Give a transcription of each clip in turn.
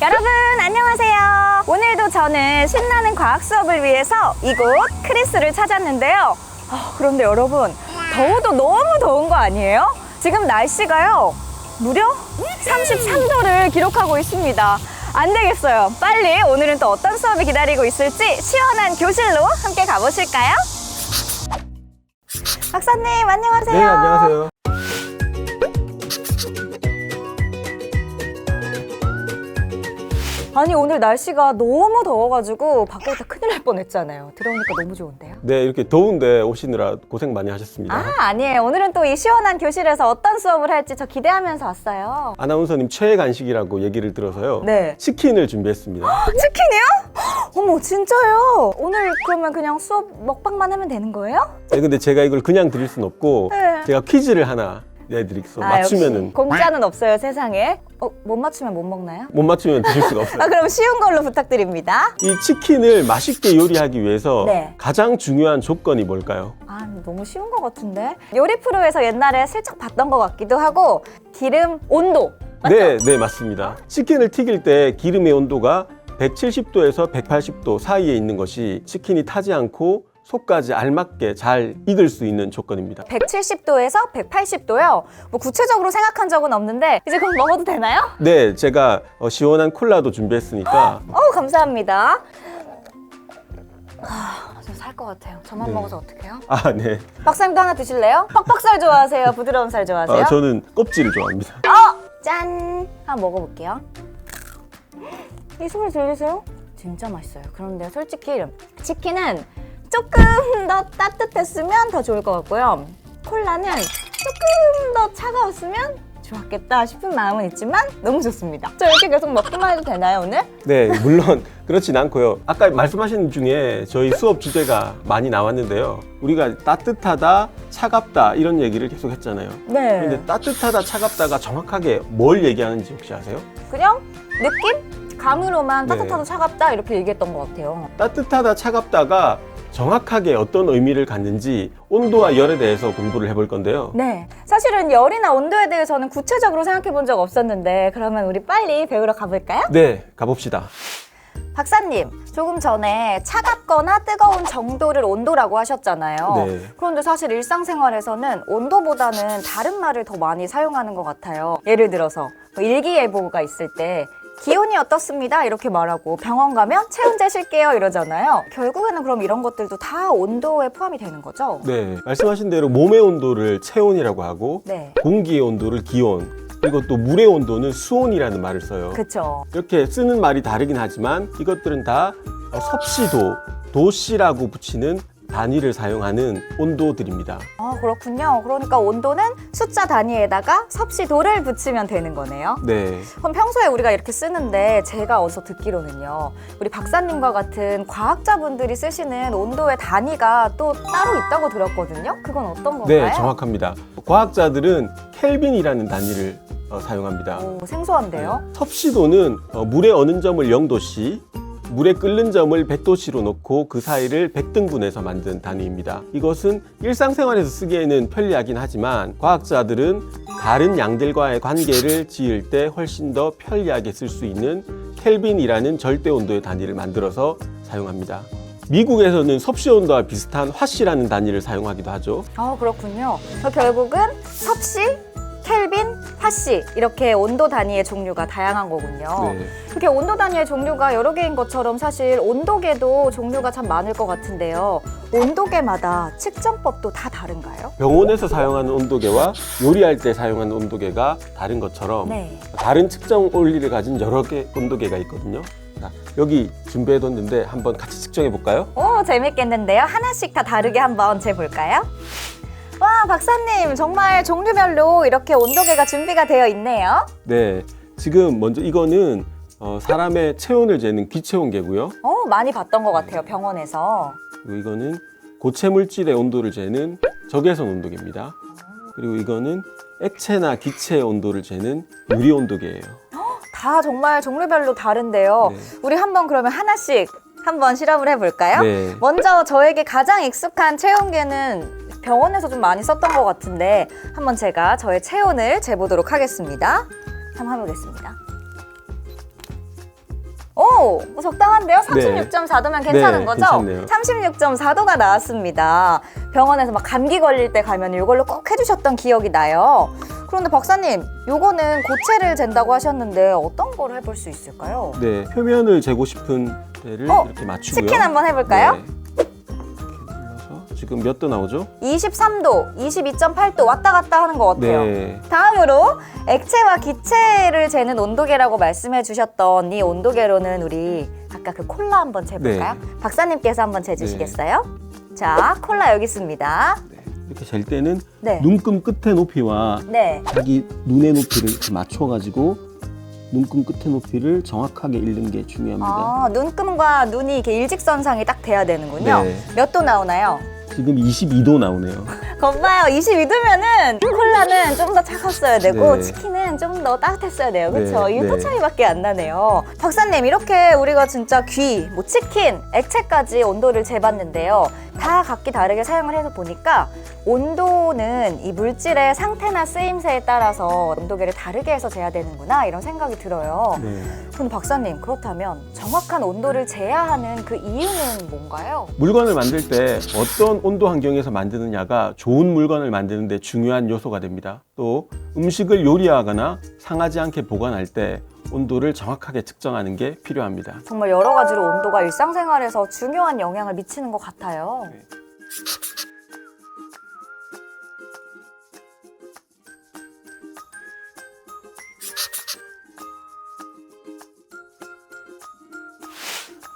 여러분 안녕하세요. 오늘도 저는 신나는 과학 수업을 위해서 이곳 크리스를 찾았는데요. 그런데 여러분, 더워도 너무 더운 거 아니에요? 지금 날씨가요 무려 33도를 기록하고 있습니다. 안 되겠어요. 빨리 오늘은 또 어떤 수업이 기다리고 있을지 시원한 교실로 함께 가보실까요? 박사님 안녕하세요. 네, 안녕하세요. 아니 오늘 날씨가 너무 더워가지고 밖에서 큰일 날 뻔했잖아요. 들어오니까 너무 좋은데요? 네, 이렇게 더운데 오시느라 고생 많이 하셨습니다. 아니에요. 오늘은 또 이 시원한 교실에서 어떤 수업을 할지 저 기대하면서 왔어요. 아나운서님 최애 간식이라고 얘기를 들어서요. 네. 치킨을 준비했습니다. 치킨이요? 어머 진짜요? 오늘 그러면 그냥 수업 먹방만 하면 되는 거예요? 네, 근데 제가 이걸 그냥 드릴 순 없고 네. 제가 퀴즈를 하나 내드리겠어. 맞추면은 역시 공짜는 없어요 세상에. 못 맞추면 못 먹나요? 못 맞추면 드실 수가 없어요. 그럼 쉬운 걸로 부탁드립니다. 이 치킨을 맛있게 요리하기 위해서 네. 가장 중요한 조건이 뭘까요? 너무 쉬운 것 같은데? 요리 프로에서 옛날에 슬쩍 봤던 것 같기도 하고 기름 온도 맞죠? 네, 맞습니다. 치킨을 튀길 때 기름의 온도가 170도에서 180도 사이에 있는 것이 치킨이 타지 않고 속까지 알맞게 잘 익을 수 있는 조건입니다. 170도에서 180도요? 뭐 구체적으로 생각한 적은 없는데 이제 그럼 먹어도 되나요? 네, 제가 시원한 콜라도 준비했으니까 감사합니다. 저 살 것 같아요. 저만 네. 먹어서 어떡해요? 네. 박사님도 하나 드실래요? 퍽퍽살 좋아하세요? 부드러운 살 좋아하세요? 저는 껍질을 좋아합니다. 짠! 한번 먹어볼게요. 이 소리 들리세요? 진짜 맛있어요. 그런데 솔직히 치킨은 조금 더 따뜻했으면 더 좋을 것 같고요. 콜라는 조금 더 차가웠으면 좋았겠다 싶은 마음은 있지만 너무 좋습니다. 저 이렇게 계속 먹기만 해도 되나요 오늘? 네, 물론 그렇진 않고요. 아까 말씀하신 중에 저희 수업 주제가 많이 나왔는데요. 우리가 따뜻하다, 차갑다 이런 얘기를 계속 했잖아요. 네. 근데 따뜻하다, 차갑다가 정확하게 뭘 얘기하는지 혹시 아세요? 그냥 느낌? 감으로만 네. 따뜻하다 차갑다 이렇게 얘기했던 것 같아요. 따뜻하다, 차갑다가 정확하게 어떤 의미를 갖는지 온도와 열에 대해서 공부를 해볼 건데요. 네, 사실은 열이나 온도에 대해서는 구체적으로 생각해 본 적 없었는데 그러면 우리 빨리 배우러 가볼까요? 네, 가봅시다. 박사님, 조금 전에 차갑거나 뜨거운 정도를 온도라고 하셨잖아요. 네. 그런데 사실 일상생활에서는 온도보다는 다른 말을 더 많이 사용하는 것 같아요. 예를 들어서 일기예보가 있을 때 기온이 어떻습니다 이렇게 말하고 병원 가면 체온 재실게요 이러잖아요. 결국에는 그럼 이런 것들도 다 온도에 포함이 되는 거죠? 네, 말씀하신 대로 몸의 온도를 체온이라고 하고 네. 공기의 온도를 기온, 그리고 또 물의 온도는 수온이라는 말을 써요. 그쵸. 이렇게 쓰는 말이 다르긴 하지만 이것들은 다 섭씨도, 도씨라고 붙이는 단위를 사용하는 온도들입니다. 그렇군요. 그러니까 온도는 숫자 단위에다가 섭씨도를 붙이면 되는 거네요. 네, 그럼 평소에 우리가 이렇게 쓰는데 제가 어디서 듣기로는요. 우리 박사님과 같은 과학자분들이 쓰시는 온도의 단위가 또 따로 있다고 들었거든요. 그건 어떤 건가요? 네, 정확합니다. 과학자들은 켈빈이라는 단위를 사용합니다. 생소한데요. 섭씨도는 물의 어는 점을 0도씨, 물에 끓는 점을 100도씨로 놓고 그 사이를 100등분해서 만든 단위입니다. 이것은 일상생활에서 쓰기에는 편리하긴 하지만 과학자들은 다른 양들과의 관계를 지을 때 훨씬 더 편리하게 쓸 수 있는 켈빈이라는 절대 온도의 단위를 만들어서 사용합니다. 미국에서는 섭씨 온도와 비슷한 화씨라는 단위를 사용하기도 하죠. 그렇군요. 결국은 섭씨, 켈빈, 화씨 이렇게 온도 단위의 종류가 다양한 거군요. 네. 그렇게 온도 단위의 종류가 여러 개인 것처럼 사실 온도계도 종류가 참 많을 것 같은데요. 온도계마다 측정법도 다 다른가요? 병원에서 사용하는 온도계와 요리할 때 사용하는 온도계가 다른 것처럼 네. 다른 측정 원리를 가진 여러 개 온도계가 있거든요. 자, 여기 준비해뒀는데 한번 같이 측정해 볼까요? 재밌겠는데요. 하나씩 다 다르게 한번 재볼까요? 와, 박사님 정말 종류별로 이렇게 온도계가 준비가 되어 있네요. 네, 지금 먼저 이거는 사람의 체온을 재는 기체온계고요. 많이 봤던 것 같아요, 병원에서. 그리고 이거는 고체 물질의 온도를 재는 적외선 온도계입니다. 그리고 이거는 액체나 기체의 온도를 재는 유리 온도계예요. 다 정말 종류별로 다른데요. 네. 우리 한번 그러면 하나씩 한번 실험을 해볼까요? 네. 먼저 저에게 가장 익숙한 체온계는 병원에서 좀 많이 썼던 것 같은데 한번 제가 저의 체온을 재보도록 하겠습니다. 한번 해보겠습니다. 오, 뭐 적당한데요? 36.4도면 괜찮은 네, 거죠? 괜찮네요. 36.4도가 나왔습니다. 병원에서 막 감기 걸릴 때 가면 이걸로 꼭 해주셨던 기억이 나요. 그런데 박사님, 요거는 고체를 잰다고 하셨는데 어떤 걸 해볼 수 있을까요? 네, 표면을 재고 싶은 데를 이렇게 맞추고요. 치킨 한번 해볼까요? 네. 이렇게 눌러서 지금 몇 도 나오죠? 23도, 22.8도 왔다 갔다 하는 것 같아요. 네. 다음으로 액체와 기체를 재는 온도계라고 말씀해 주셨던 이 온도계로는 우리 아까 그 콜라 한번 재볼까요? 네. 박사님께서 한번 재주시겠어요? 자, 콜라 여기 있습니다. 이렇게 잴 때는 네. 눈금 끝의 높이와 네. 자기 눈의 높이를 이렇게 맞춰가지고 눈금 끝의 높이를 정확하게 읽는 게 중요합니다. 아, 눈금과 눈이 이렇게 일직선상이 딱 돼야 되는군요. 네. 몇 도 나오나요? 지금 22도 나오네요. 겁봐요. 22도면은 콜라는 좀 더 차가웠어야 되고 네. 치킨은 좀 더 따뜻했어야 돼요. 그렇죠? 네, 1도 네. 차이밖에 안 나네요. 박사님, 이렇게 우리가 진짜 귀, 뭐 치킨, 액체까지 온도를 재봤는데요. 다 각기 다르게 사용을 해서 보니까 온도는 이 물질의 상태나 쓰임새에 따라서 온도계를 다르게 해서 재야 되는구나 이런 생각이 들어요. 네. 근데 박사님, 그렇다면 정확한 온도를 재야 하는 그 이유는 뭔가요? 물건을 만들 때 어떤 온도 환경에서 만드느냐가 좋은 물건을 만드는 데 중요한 요소가 됩니다. 또 음식을 요리하거나 상하지 않게 보관할 때 온도를 정확하게 측정하는 게 필요합니다. 정말 여러 가지로 온도가 일상생활에서 중요한 영향을 미치는 것 같아요.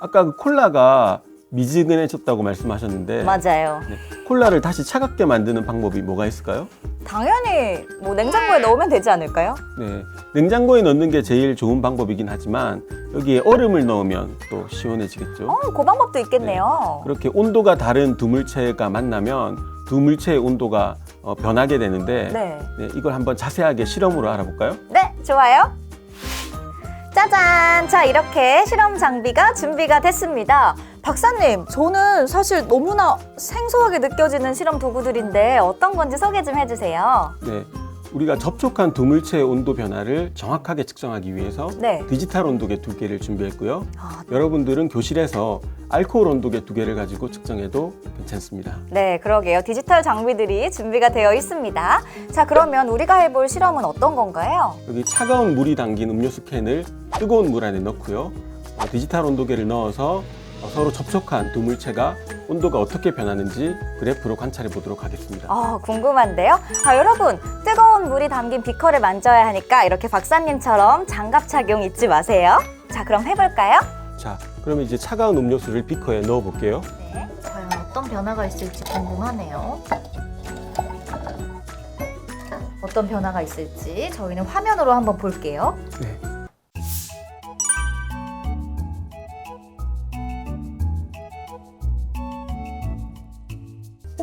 아까 그 콜라가 미지근해졌다고 말씀하셨는데 맞아요. 네, 콜라를 다시 차갑게 만드는 방법이 뭐가 있을까요? 당연히 뭐 냉장고에 넣으면 되지 않을까요? 네, 냉장고에 넣는 게 제일 좋은 방법이긴 하지만 여기에 얼음을 넣으면 또 시원해지겠죠. 그 방법도 있겠네요. 그렇게 온도가 다른 두 물체가 만나면 두 물체의 온도가 변하게 되는데 네. 네, 이걸 한번 자세하게 실험으로 알아볼까요? 네, 좋아요. 짜잔! 자, 이렇게 실험 장비가 준비가 됐습니다. 박사님, 저는 사실 너무나 생소하게 느껴지는 실험 도구들인데 어떤 건지 소개 좀 해주세요. 네, 우리가 접촉한 두 물체의 온도 변화를 정확하게 측정하기 위해서 네. 디지털 온도계 2개를 준비했고요. 아, 여러분들은 교실에서 알코올 온도계 2개를 가지고 측정해도 괜찮습니다. 네, 그러게요. 디지털 장비들이 준비가 되어 있습니다. 자, 그러면 우리가 해볼 실험은 어떤 건가요? 여기 차가운 물이 담긴 음료수 캔을 뜨거운 물 안에 넣고요. 디지털 온도계를 넣어서 서로 접촉한 두 물체가 온도가 어떻게 변하는지 그래프로 관찰해 보도록 하겠습니다. 궁금한데요? 여러분, 뜨거운 물이 담긴 비커를 만져야 하니까 이렇게 박사님처럼 장갑 착용 잊지 마세요. 자, 그럼 해볼까요? 자, 그러면 이제 차가운 음료수를 비커에 넣어 볼게요. 네, 과연 어떤 변화가 있을지 궁금하네요. 어떤 변화가 있을지 저희는 화면으로 한번 볼게요. 네.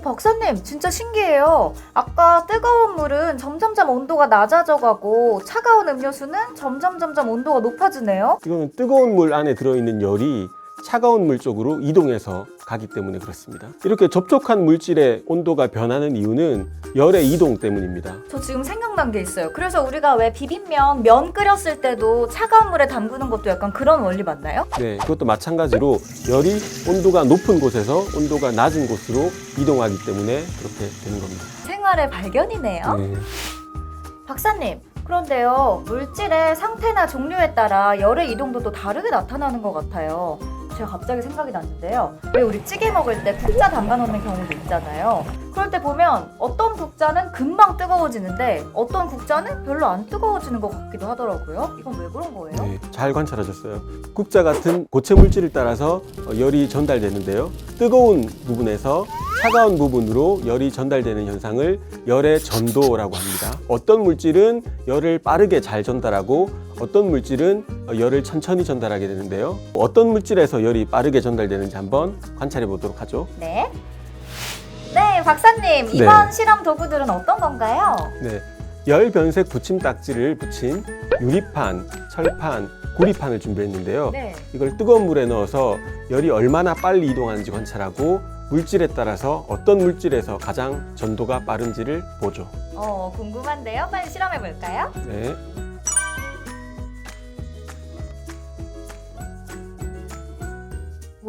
박사님, 진짜 신기해요. 아까 뜨거운 물은 점점점 온도가 낮아져 가고 차가운 음료수는 점점점 온도가 높아지네요. 이거는 뜨거운 물 안에 들어있는 열이 차가운 물 쪽으로 이동해서 가기 때문에 그렇습니다. 이렇게 접촉한 물질의 온도가 변하는 이유는 열의 이동 때문입니다. 저 지금 생각난 게 있어요. 그래서 우리가 왜 비빔면, 면 끓였을 때도 차가운 물에 담그는 것도 약간 그런 원리 맞나요? 네, 그것도 마찬가지로 열이 온도가 높은 곳에서 온도가 낮은 곳으로 이동하기 때문에 그렇게 되는 겁니다. 생활의 발견이네요. 네. 박사님, 그런데요, 물질의 상태나 종류에 따라 열의 이동도도 다르게 나타나는 것 같아요. 제가 갑자기 생각이 났는데요. 왜 우리 찌개 먹을 때 국자 담가 놓는 경우도 있잖아요. 그럴 때 보면 어떤 국자는 금방 뜨거워지는데 어떤 국자는 별로 안 뜨거워지는 것 같기도 하더라고요. 이건 왜 그런 거예요? 네, 잘 관찰하셨어요. 국자 같은 고체 물질을 따라서 열이 전달되는데요. 뜨거운 부분에서 차가운 부분으로 열이 전달되는 현상을 열의 전도라고 합니다. 어떤 물질은 열을 빠르게 잘 전달하고 어떤 물질은 열을 천천히 전달하게 되는데요. 어떤 물질에서 열이 빠르게 전달되는지 한번 관찰해 보도록 하죠. 네. 네, 박사님, 이번 실험 도구들은 어떤 건가요? 네, 열 변색 붙임딱지를 붙인 유리판, 철판, 구리판을 준비했는데요. 네. 이걸 뜨거운 물에 넣어서 열이 얼마나 빨리 이동하는지 관찰하고 물질에 따라서 어떤 물질에서 가장 전도가 빠른지를 보죠. 궁금한데요. 빨리 실험해 볼까요? 네.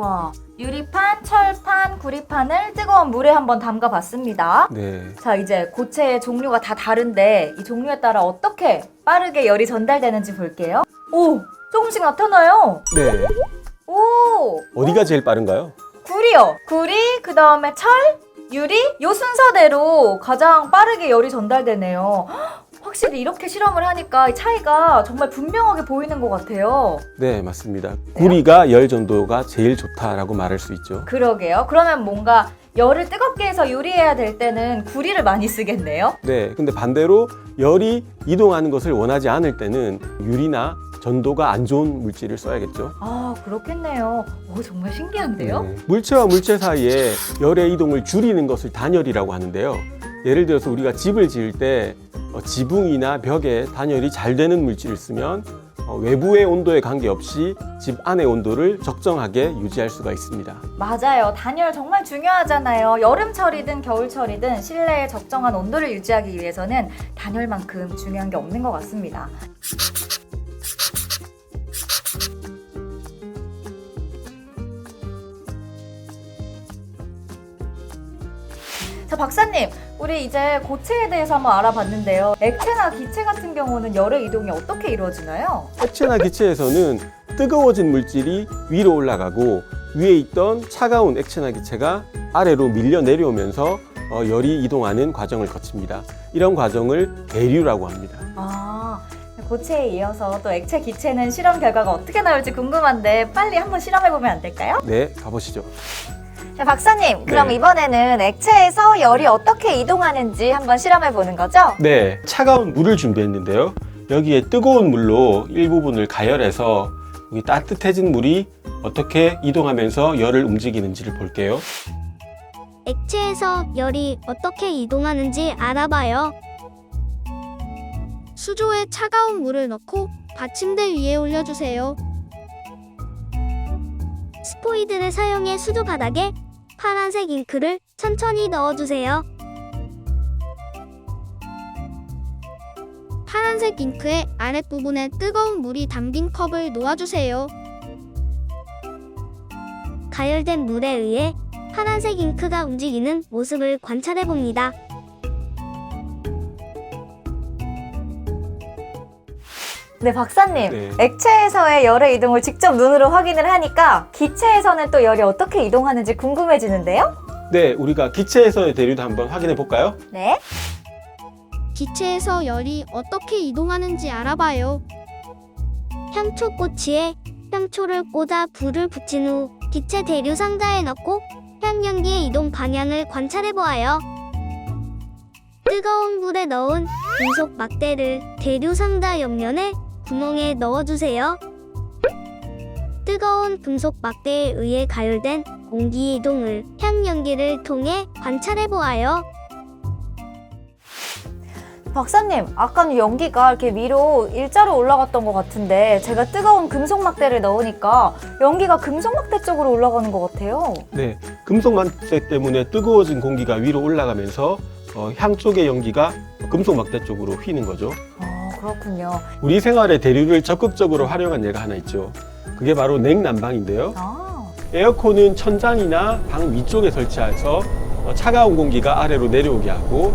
와, 유리판, 철판, 구리판을 뜨거운 물에 한번 담가 봤습니다. 네. 자, 이제 고체의 종류가 다 다른데 이 종류에 따라 어떻게 빠르게 열이 전달되는지 볼게요. 오, 조금씩 나타나요. 네. 오, 어디가 제일 빠른가요? 구리요. 구리, 그 다음에 철, 유리, 요 순서대로 가장 빠르게 열이 전달되네요. 헉, 확실히 이렇게 실험을 하니까 이 차이가 정말 분명하게 보이는 것 같아요. 네, 맞습니다. 구리가 열 전도가 제일 좋다라고 말할 수 있죠. 그러게요. 그러면 뭔가 열을 뜨겁게 해서 요리해야 될 때는 구리를 많이 쓰겠네요. 네, 근데 반대로 열이 이동하는 것을 원하지 않을 때는 유리나 전도가 안 좋은 물질을 써야겠죠. 아, 그렇겠네요. 오, 정말 신기한데요? 네. 물체와 물체 사이에 열의 이동을 줄이는 것을 단열이라고 하는데요. 예를 들어서 우리가 집을 지을 때 지붕이나 벽에 단열이 잘 되는 물질을 쓰면 외부의 온도에 관계없이 집 안의 온도를 적정하게 유지할 수가 있습니다. 맞아요. 단열 정말 중요하잖아요. 여름철이든 겨울철이든 실내에 적정한 온도를 유지하기 위해서는 단열만큼 중요한 게 없는 것 같습니다. 자, 박사님, 우리 이제 고체에 대해서 한번 알아봤는데요. 액체나 기체 같은 경우는 열의 이동이 어떻게 이루어지나요? 액체나 기체에서는 뜨거워진 물질이 위로 올라가고 위에 있던 차가운 액체나 기체가 아래로 밀려 내려오면서 열이 이동하는 과정을 거칩니다. 이런 과정을 대류라고 합니다. 아, 고체에 이어서 또 액체, 기체는 실험 결과가 어떻게 나올지 궁금한데 빨리 한번 실험해보면 안 될까요? 네, 가보시죠. 자, 박사님, 그럼 네. 이번에는 액체에서 열이 어떻게 이동하는지 한번 실험해보는 거죠? 네, 차가운 물을 준비했는데요. 여기에 뜨거운 물로 일부분을 가열해서 여기 따뜻해진 물이 어떻게 이동하면서 열을 움직이는지를 볼게요. 액체에서 열이 어떻게 이동하는지 알아봐요. 수조에 차가운 물을 넣고 받침대 위에 올려주세요. 스포이드를 사용해 수조 바닥에 파란색 잉크를 천천히 넣어주세요. 파란색 잉크의 아랫부분에 뜨거운 물이 담긴 컵을 놓아주세요. 가열된 물에 의해 파란색 잉크가 움직이는 모습을 관찰해 봅니다. 네, 박사님. 네. 액체에서의 열의 이동을 직접 눈으로 확인을 하니까 기체에서는 또 열이 어떻게 이동하는지 궁금해지는데요? 네, 우리가 기체에서의 대류도 한번 확인해 볼까요? 네. 기체에서 열이 어떻게 이동하는지 알아봐요. 향초꼬치에 향초를 꽂아 불을 붙인 후 기체 대류 상자에 넣고 향연기의 이동 방향을 관찰해 보아요. 뜨거운 물에 넣은 금속 막대를 대류 상자 옆면에 구멍에 넣어주세요. 뜨거운 금속 막대에 의해 가열된 공기 이동을 향연기를 통해 관찰해 보아요. 박사님, 아까는 연기가 이렇게 위로 일자로 올라갔던 것 같은데 제가 뜨거운 금속 막대를 넣으니까 연기가 금속 막대 쪽으로 올라가는 것 같아요. 네, 금속 막대 때문에 뜨거워진 공기가 위로 올라가면서 향 쪽의 연기가 금속 막대 쪽으로 휘는 거죠. 그렇군요. 우리 생활에 대류를 적극적으로 활용한 예가 하나 있죠. 그게 바로 냉난방인데요. 에어컨은 천장이나 방 위쪽에 설치해서 차가운 공기가 아래로 내려오게 하고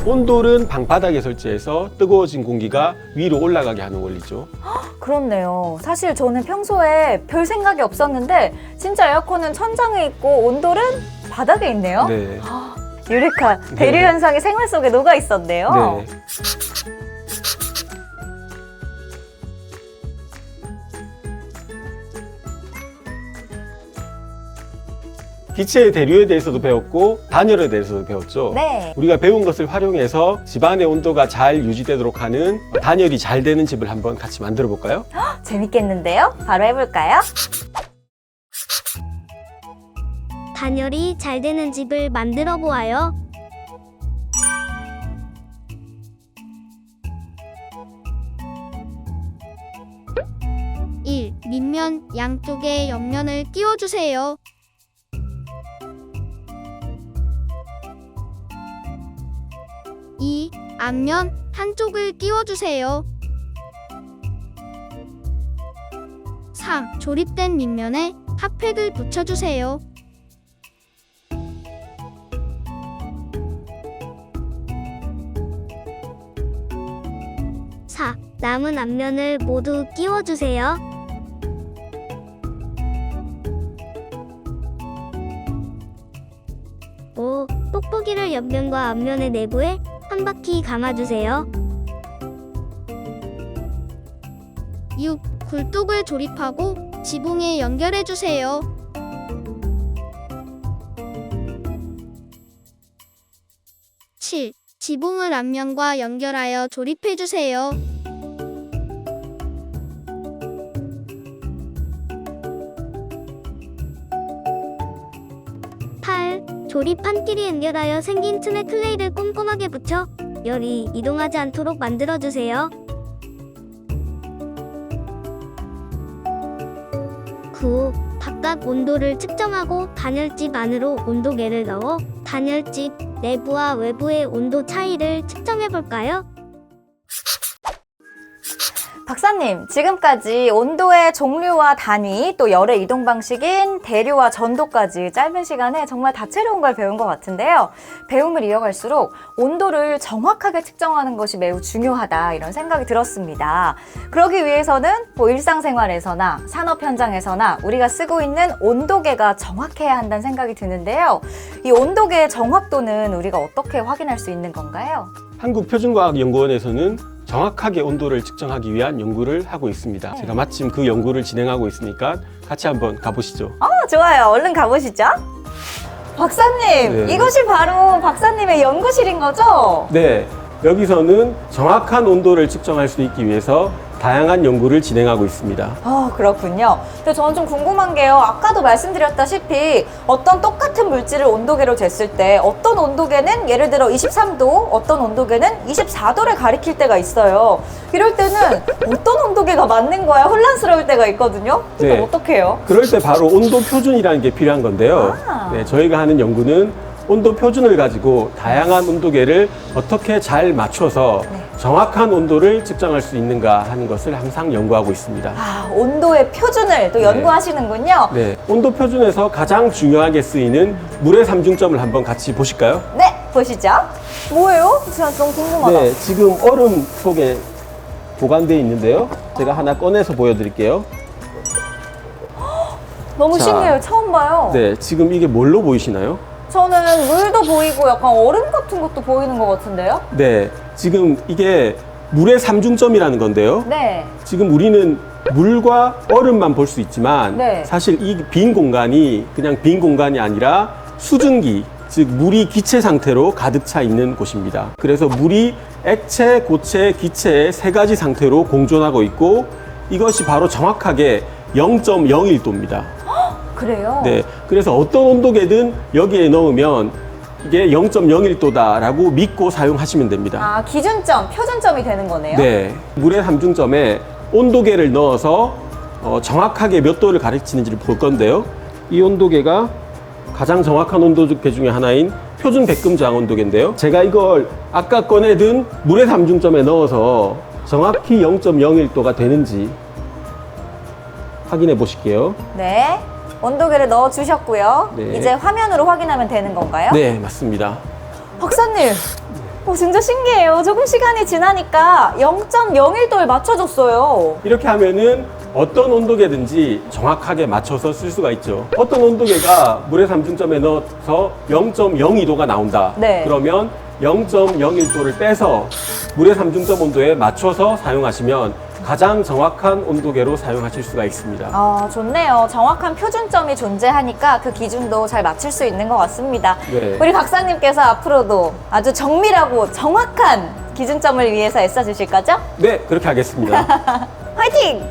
온돌은 방바닥에 설치해서 뜨거워진 공기가 위로 올라가게 하는 원리죠. 그렇네요. 사실 저는 평소에 별 생각이 없었는데 진짜 에어컨은 천장에 있고 온돌은 바닥에 있네요. 네. 유레카, 대류 현상이 생활 속에 녹아 있었네요. 네. 기체의 대류에 대해서도 배웠고 단열에 대해서도 배웠죠. 네. 우리가 배운 것을 활용해서 집안의 온도가 잘 유지되도록 하는 단열이 잘 되는 집을 한번 같이 만들어 볼까요? 재밌겠는데요? 바로 해볼까요? 단열이 잘 되는 집을 만들어 보아요. 밑면 양쪽에 옆면을 끼워주세요. 2. 앞면 한쪽을 끼워주세요. 3. 조립된 밑면에 핫팩을 붙여주세요. 4. 남은 앞면을 모두 끼워주세요. 5. 뽁뽁이를 옆면과 앞면의 내부에 한 바퀴 감아주세요. 6. 굴뚝을 조립하고 지붕에 연결해주세요. 7. 지붕을 앞면과 연결하여 조립해주세요. 8. 조립판끼리 연결하여 생긴 틈에 클레이를 꼼꼼하게 붙여 열이 이동하지 않도록 만들어주세요. 9. 바깥 온도를 측정하고 단열집 안으로 온도계를 넣어 단열집 내부와 외부의 온도 차이를 측정해볼까요? 박사님, 지금까지 온도의 종류와 단위, 또 열의 이동 방식인 대류와 전도까지 짧은 시간에 정말 다채로운 걸 배운 것 같은데요. 배움을 이어갈수록 온도를 정확하게 측정하는 것이 매우 중요하다, 이런 생각이 들었습니다. 그러기 위해서는 뭐 일상생활에서나 산업 현장에서나 우리가 쓰고 있는 온도계가 정확해야 한다는 생각이 드는데요. 이 온도계의 정확도는 우리가 어떻게 확인할 수 있는 건가요? 한국표준과학연구원에서는 정확하게 온도를 측정하기 위한 연구를 하고 있습니다. 제가 마침 그 연구를 진행하고 있으니까 같이 한번 가보시죠. 좋아요. 얼른 가보시죠. 박사님, 네. 이것이 바로 박사님의 연구실인 거죠? 네, 여기서는 정확한 온도를 측정할 수 있기 위해서 다양한 연구를 진행하고 있습니다. 그렇군요. 근데 저는 좀 궁금한 게요. 아까도 말씀드렸다시피 어떤 똑같은 물질을 온도계로 쟀을 때 어떤 온도계는 예를 들어 23도, 어떤 온도계는 24도를 가리킬 때가 있어요. 이럴 때는 어떤 온도계가 맞는 거야 혼란스러울 때가 있거든요. 그럼 네. 어떻게 해요? 그럴 때 바로 온도 표준이라는 게 필요한 건데요. 네, 저희가 하는 연구는 온도 표준을 가지고 다양한 온도계를 어떻게 잘 맞춰서 정확한 온도를 측정할 수 있는가 하는 것을 항상 연구하고 있습니다. 온도의 표준을 또 연구하시는군요. 네, 온도 표준에서 가장 중요하게 쓰이는 물의 삼중점을 한번 같이 보실까요? 네, 보시죠. 뭐예요? 제가 너무 궁금하다. 네, 지금 얼음 속에 보관되어 있는데요. 제가 하나 꺼내서 보여드릴게요. 너무 자, 신기해요. 처음 봐요. 네, 지금 이게 뭘로 보이시나요? 저는 물도 보이고 약간 얼음 같은 것도 보이는 것 같은데요? 네, 지금 이게 물의 삼중점이라는 건데요. 네. 지금 우리는 물과 얼음만 볼 수 있지만 네. 사실 이 빈 공간이 그냥 빈 공간이 아니라 수증기, 즉 물이 기체 상태로 가득 차 있는 곳입니다. 그래서 물이 액체, 고체, 기체의 세 가지 상태로 공존하고 있고 이것이 바로 정확하게 0.01도입니다. 그래요? 네, 그래서 어떤 온도계든 여기에 넣으면 이게 0.01도다라고 믿고 사용하시면 됩니다. 기준점, 표준점이 되는 거네요? 네, 물의 삼중점에 온도계를 넣어서 정확하게 몇 도를 가리키는지를 볼 건데요. 이 온도계가 가장 정확한 온도계 중에 하나인 표준 백금장 온도계인데요. 제가 이걸 아까 꺼내든 물의 삼중점에 넣어서 정확히 0.01도가 되는지 확인해 보실게요. 네. 온도계를 넣어 주셨고요. 네. 이제 화면으로 확인하면 되는 건가요? 네, 맞습니다. 박사님, 진짜 신기해요. 조금 시간이 지나니까 0.01도에 맞춰줬어요. 이렇게 하면은 어떤 온도계든지 정확하게 맞춰서 쓸 수가 있죠. 어떤 온도계가 물의 삼중점에 넣어서 0.02도가 나온다. 네. 그러면 0.01도를 빼서 물의 삼중점 온도에 맞춰서 사용하시면 가장 정확한 온도계로 사용하실 수가 있습니다. 좋네요. 정확한 표준점이 존재하니까 그 기준도 잘 맞출 수 있는 것 같습니다. 네. 우리 박사님께서 앞으로도 아주 정밀하고 정확한 기준점을 위해서 애써주실 거죠? 네, 그렇게 하겠습니다. 화이팅!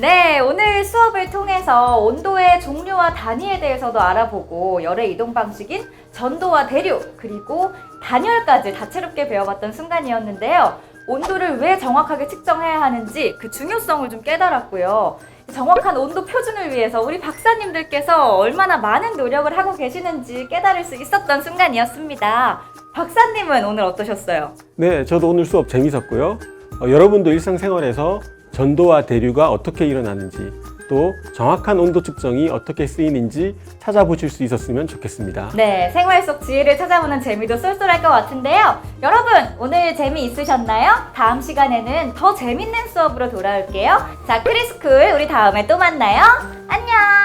네, 오늘 수업을 통해서 온도의 종류와 단위에 대해서도 알아보고 열의 이동 방식인 전도와 대류, 그리고 단열까지 다채롭게 배워봤던 순간이었는데요. 온도를 왜 정확하게 측정해야 하는지 그 중요성을 좀 깨달았고요. 정확한 온도 표준을 위해서 우리 박사님들께서 얼마나 많은 노력을 하고 계시는지 깨달을 수 있었던 순간이었습니다. 박사님은 오늘 어떠셨어요? 네, 저도 오늘 수업 재밌었고요. 여러분도 일상생활에서 전도와 대류가 어떻게 일어나는지 또 정확한 온도 측정이 어떻게 쓰이는지 찾아보실 수 있었으면 좋겠습니다. 네, 생활 속 지혜를 찾아보는 재미도 쏠쏠할 것 같은데요. 여러분, 오늘 재미있으셨나요? 다음 시간에는 더 재밌는 수업으로 돌아올게요. 자, 크리스쿨 우리 다음에 또 만나요. 안녕!